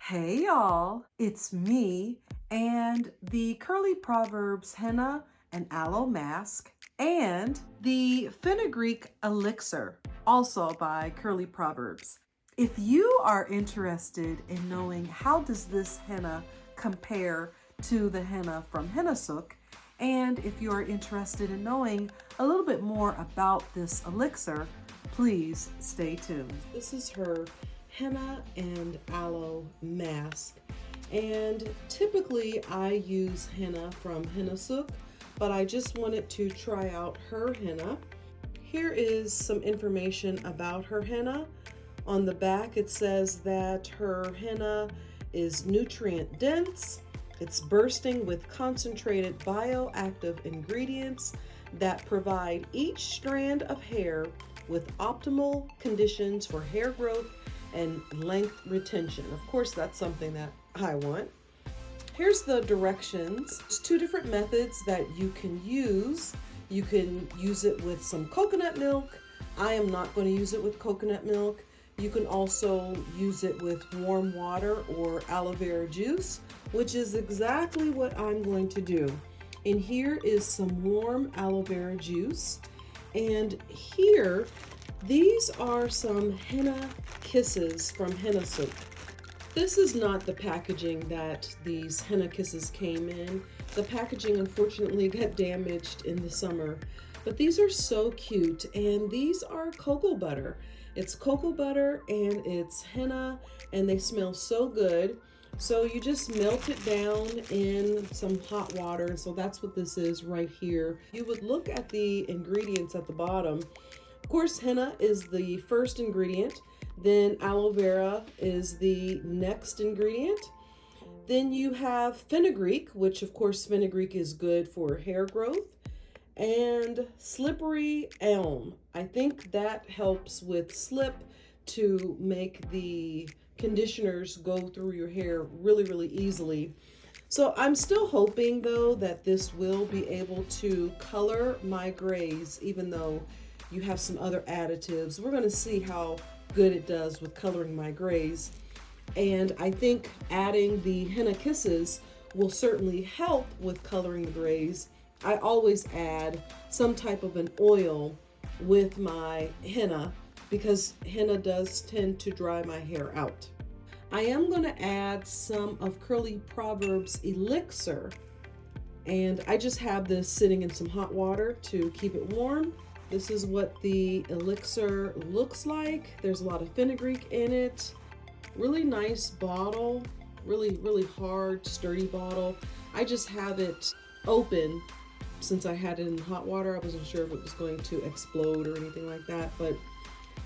Hey y'all, it's me and the Curly Proverbz Henna and Aloe Masque and the Fenugreek Elixir, also by Curly Proverbz. If you are interested in knowing how does this henna compare to the henna from Henna Sook, and if you are interested in knowing a little bit more about this elixir, please stay tuned. This is her Henna and Aloe Masque. And typically I use henna from Henna Sook, but I just wanted to try out her henna. Here is some information about her henna. On the back it says that her henna is nutrient dense. It's bursting with concentrated bioactive ingredients that provide each strand of hair with optimal conditions for hair growth and length retention. Of course, that's something that I want. Here's the directions. There's two different methods that you can use. You can use it with some coconut milk. I am not going to use it with coconut milk. You can also use it with warm water or aloe vera juice, which is exactly what I'm going to do. And here is some warm aloe vera juice. And here, these are some henna kisses from Henna Sook. This is not the packaging that these henna kisses came in. The packaging unfortunately got damaged in the summer, but these are so cute, and these are cocoa butter. It's cocoa butter and it's henna, and they smell so good. So you just melt it down in some hot water. So that's what this is right here. You would look at the ingredients at the bottom. Of course, henna is the first ingredient. Then aloe vera is the next ingredient. Then you have fenugreek, which of course fenugreek is good for hair growth, and slippery elm. I think that helps with slip to make the conditioners go through your hair really easily. So I'm still hoping though that this will be able to color my grays, even though you have some other additives. We're going to see how good it does with coloring my grays. And I think adding the henna kisses will certainly help with coloring the grays. I always add some type of an oil with my henna because henna does tend to dry my hair out. I am going to add some of Curly Proverbz Elixir, and I just have this sitting in some hot water to keep it warm. This is what the elixir looks like. There's a lot of fenugreek in it. Really nice bottle, really hard, sturdy bottle. I just have it open since I had it in hot water. I wasn't sure if it was going to explode or anything like that, but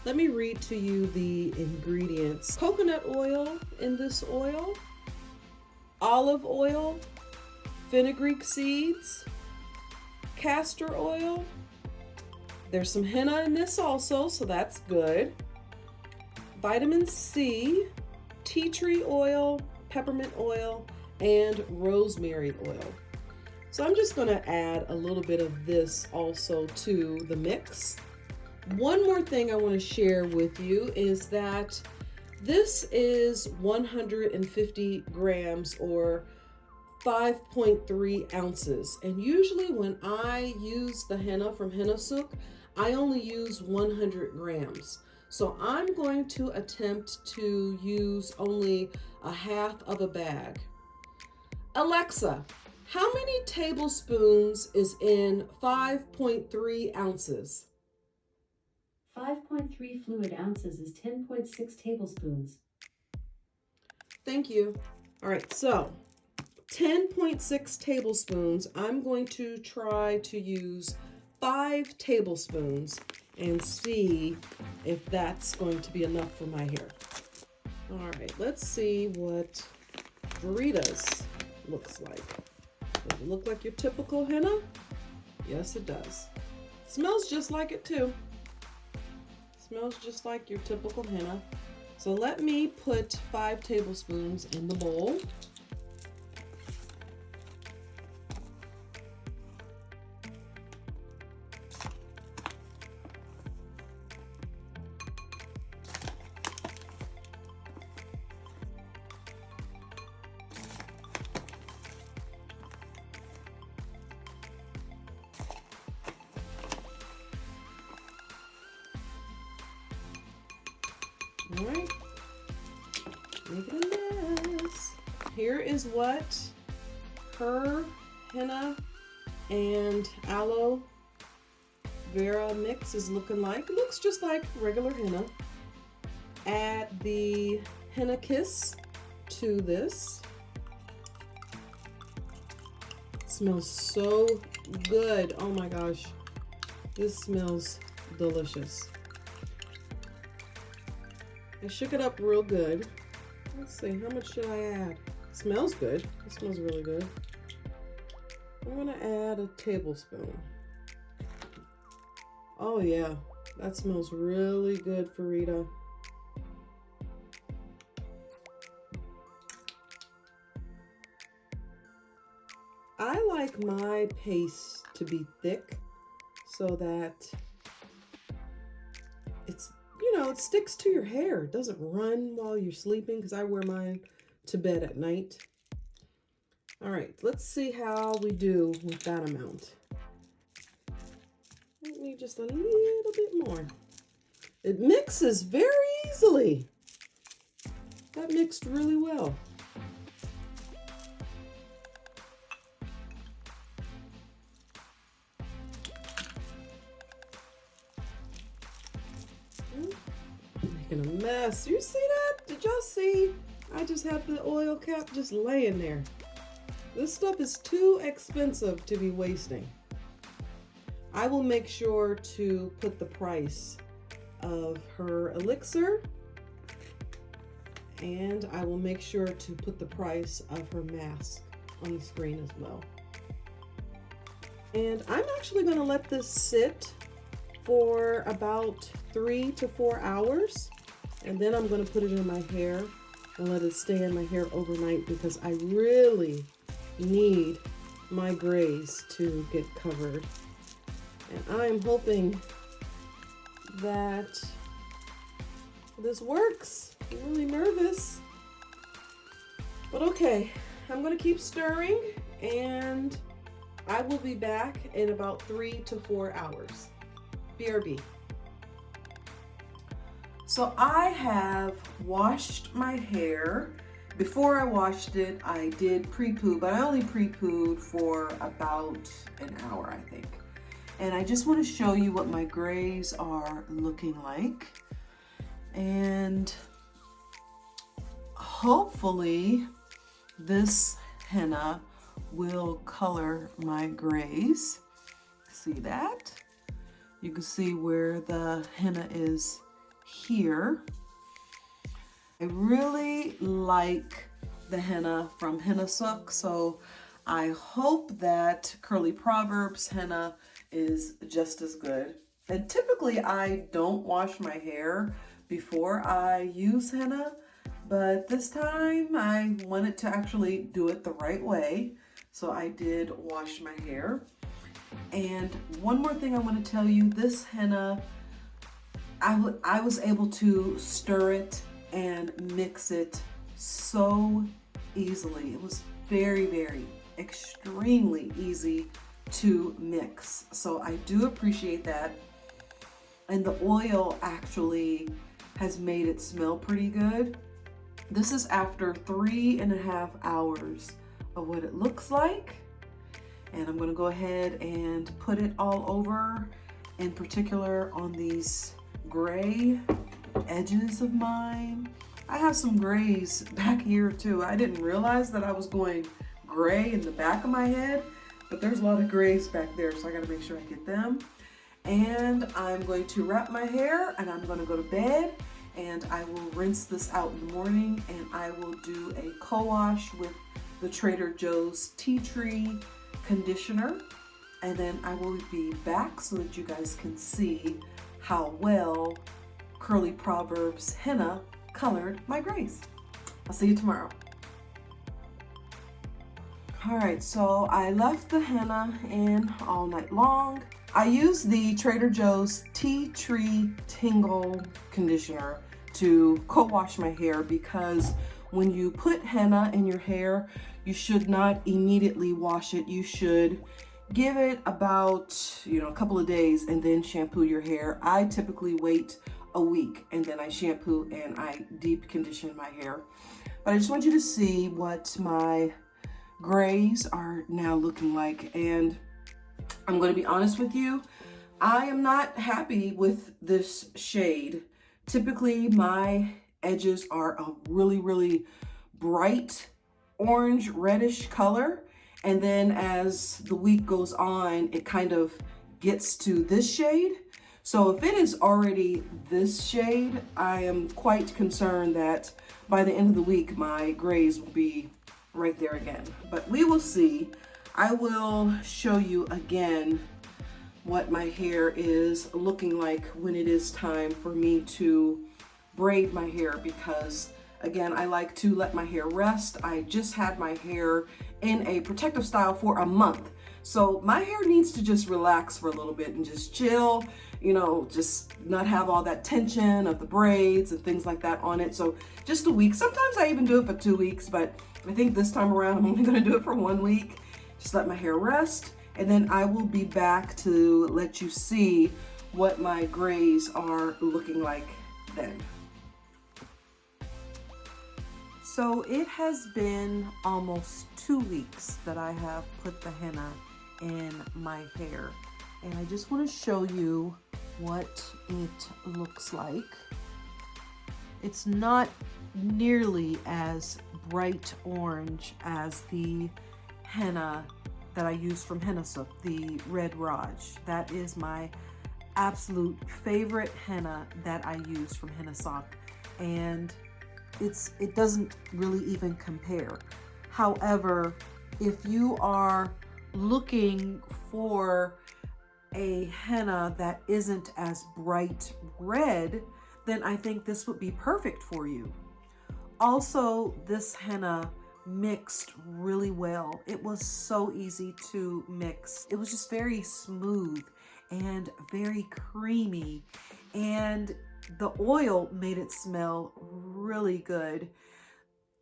let me read to you the ingredients. Coconut oil in this oil, olive oil, fenugreek seeds, castor oil. There's some henna in this also, so that's good. Vitamin C, tea tree oil, peppermint oil, and rosemary oil. So I'm just going to add a little bit of this also to the mix. One more thing I want to share with you is that this is 150 grams or 5.3 ounces. And usually when I use the henna from Henna Sook, I only use 100 grams. So I'm going to attempt to use only a half of a bag. Alexa, how many tablespoons is in 5.3 ounces? 5.3 fluid ounces is 10.6 tablespoons. Thank you. All right, so 10.6 tablespoons. I'm going to try to use 5 tablespoons and see if that's going to be enough for my hair. All right, let's see what Veritas looks like. Does it look like your typical henna? Yes, it does. Smells just like it too. Smells just like your typical henna. So let me put 5 tablespoons in the bowl. making a mess. Here is what her henna and aloe vera mix is looking like. It looks just like regular henna. Add the henna kiss to this. It smells so good. Oh my gosh, this smells delicious. I shook it up real good. Let's see, how much should I add? It smells good. It smells really good. I'm gonna add a tablespoon. Oh yeah, that smells really good, Farida. I like my paste to be thick so that it's, you know, it sticks to your hair. It doesn't run while you're sleeping, because I wear mine to bed at night. All right, let's see how we do with that amount. I need just a little bit more. It mixes very easily. That mixed really well. Making a mess. You see that? Did y'all see? I just had the oil cap just laying there. This stuff is too expensive to be wasting. I will make sure to put the price of her elixir, and I will make sure to put the price of her mask on the screen as well. And I'm actually going to let this sit for about 3 to 4 hours, and then I'm going to put it in my hair and let it stay in my hair overnight, because I really need my grays to get covered. And I'm hoping that this works. I'm really nervous, but okay, I'm gonna keep stirring, and I will be back in about 3 to 4 hours. BRB. So I have washed my hair. Before I washed it, I did pre-poo, but I only pre-pooed for about an hour, I think. And I just want to show you what my grays are looking like. And hopefully this henna will color my grays. See that? You can see where the henna is here. I really like the henna from Henna Sook, so I hope that Curly Proverbz henna is just as good. And typically I don't wash my hair before I use henna, but this time I wanted to actually do it the right way, so I did wash my hair. And one more thing I want to tell you, this henna, I was able to stir it and mix it so easily. It was very, very, extremely easy to mix. So I do appreciate that. And the oil actually has made it smell pretty good. This is after 3.5 hours of what it looks like. And I'm gonna go ahead and put it all over, in particular on these gray edges of mine. I have some grays back here too. I didn't realize that I was going gray in the back of my head, but there's a lot of grays back there, so I gotta make sure I get them. And I'm going to wrap my hair, and I'm gonna go to bed, and I will rinse this out in the morning, and I will do a co-wash with the Trader Joe's Tea Tree conditioner, and then I will be back so that you guys can see how well Curly Proverbz henna colored my grays. I'll see you tomorrow. All right, so I left the henna in all night long. I used the Trader Joe's Tea Tree Tingle conditioner to co-wash my hair, because when you put henna in your hair, you should not immediately wash it. You should give it about, a couple of days and then shampoo your hair. I typically wait a week and then I shampoo and I deep condition my hair. But I just want you to see what my grays are now looking like. And I'm going to be honest with you, I am not happy with this shade. Typically, my edges are a really, really bright orange reddish color. And then as the week goes on, it kind of gets to this shade. So if it is already this shade, I am quite concerned that by the end of the week, my grays will be right there again. But we will see. I will show you again what my hair is looking like when it is time for me to braid my hair, because again, I like to let my hair rest. I just had my hair in a protective style for a month. So my hair needs to just relax for a little bit and just chill, you know, just not have all that tension of the braids and things like that on it. So just a week. Sometimes I even do it for 2 weeks, but I think this time around I'm only gonna do it for 1 week. Just let my hair rest, and then I will be back to let you see what my grays are looking like then. So it has been almost 2 weeks that I have put the henna in my hair, and I just want to show you what it looks like. It's not nearly as bright orange as the henna that I use from Henna Sook, the Red Raj. That is my absolute favorite henna that I use from Henna Sook, and it doesn't really even compare. However, if you are looking for a henna that isn't as bright red, then I think this would be perfect for you. Also, this henna mixed really well. It was so easy to mix. It was just very smooth and very creamy, and the oil made it smell really good.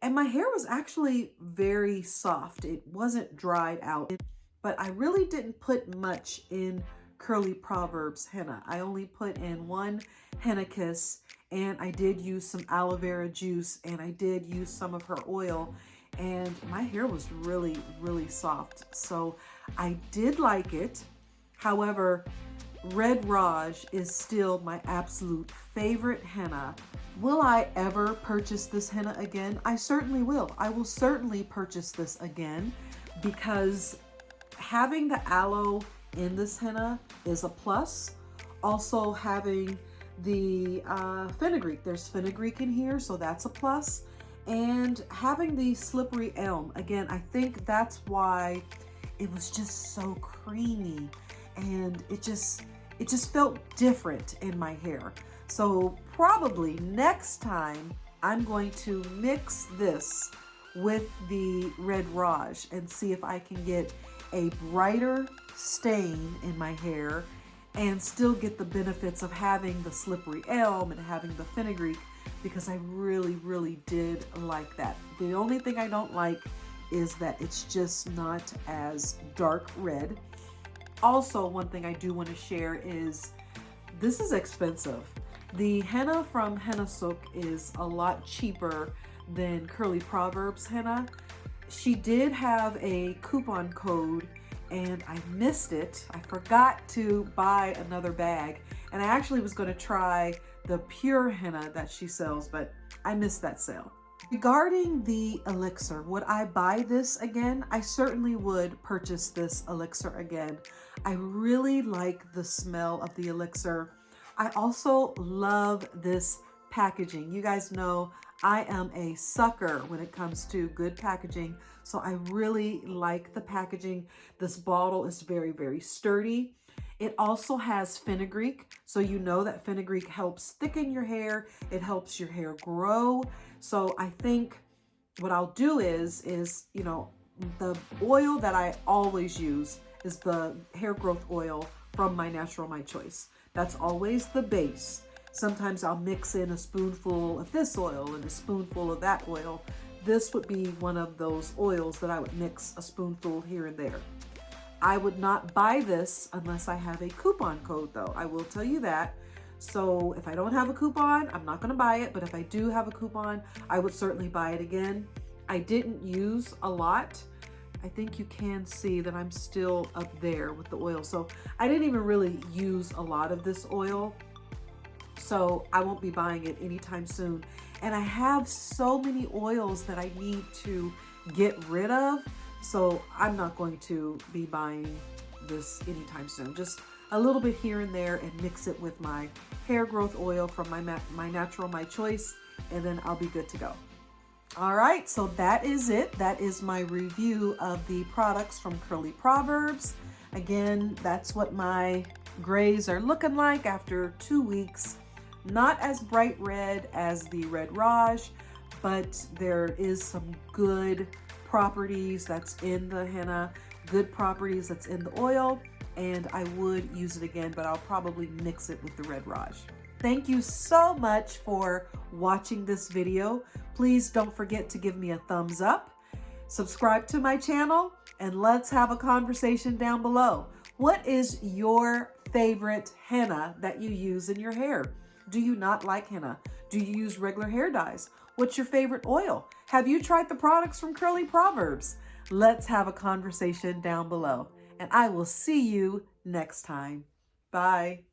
And my hair was actually very soft. It wasn't dried out, but I really didn't put much in Curly Proverbz henna. I only put in 1 henna kiss, and I did use some aloe vera juice, and I did use some of her oil, and my hair was really, really soft. So I did like it. However, Red Raj is still my absolute favorite henna. Will I ever purchase this henna again? I certainly will. I will certainly purchase this again, because having the aloe in this henna is a plus. Also having the fenugreek, there's fenugreek in here, so that's a plus. And having the slippery elm, again, I think that's why it was just so creamy, and it just felt different in my hair. So probably next time I'm going to mix this with the Red Raj and see if I can get a brighter stain in my hair and still get the benefits of having the slippery elm and having the fenugreek, because I really, really did like that. The only thing I don't like is that it's just not as dark red. Also, one thing I do want to share is this is expensive. The henna from Henna Sook is a lot cheaper than Curly Proverbz henna. She did have a coupon code and I missed it. I forgot to buy another bag, and I actually was going to try the pure henna that she sells, but I missed that sale. Regarding the elixir, would I buy this again? I certainly would purchase this elixir again. I really like the smell of the elixir. I also love this packaging. You guys know I am a sucker when it comes to good packaging, so I really like the packaging. This bottle is very, very sturdy. It also has fenugreek, so you know that fenugreek helps thicken your hair. It helps your hair grow. So I think what I'll do is you know, the oil that I always use is the hair growth oil from My Natural My Choice. That's always the base. Sometimes I'll mix in a spoonful of this oil and a spoonful of that oil. This would be one of those oils that I would mix a spoonful here and there. I would not buy this unless I have a coupon code though, I will tell you that. So if I don't have a coupon, I'm not going to buy it. But if I do have a coupon, I would certainly buy it again. I didn't use a lot. I think you can see that I'm still up there with the oil. So I didn't even really use a lot of this oil. So I won't be buying it anytime soon. And I have so many oils that I need to get rid of. So I'm not going to be buying this anytime soon. Just a little bit here and there and mix it with my hair growth oil from my natural, my choice, and then I'll be good to go. All right, so that is it. That is my review of the products from Curly Proverbz. Again, that's what my grays are looking like after 2 weeks. Not as bright red as the Red Raj, but there is some good properties that's in the henna, good properties that's in the oil, and I would use it again, but I'll probably mix it with the Red Raj. Thank you so much for watching this video. Please don't forget to give me a thumbs up, subscribe to my channel, and let's have a conversation down below. What is your favorite henna that you use in your hair? Do you not like henna? Do you use regular hair dyes? What's your favorite oil? Have you tried the products from Curly Proverbz? Let's have a conversation down below, and I will see you next time. Bye.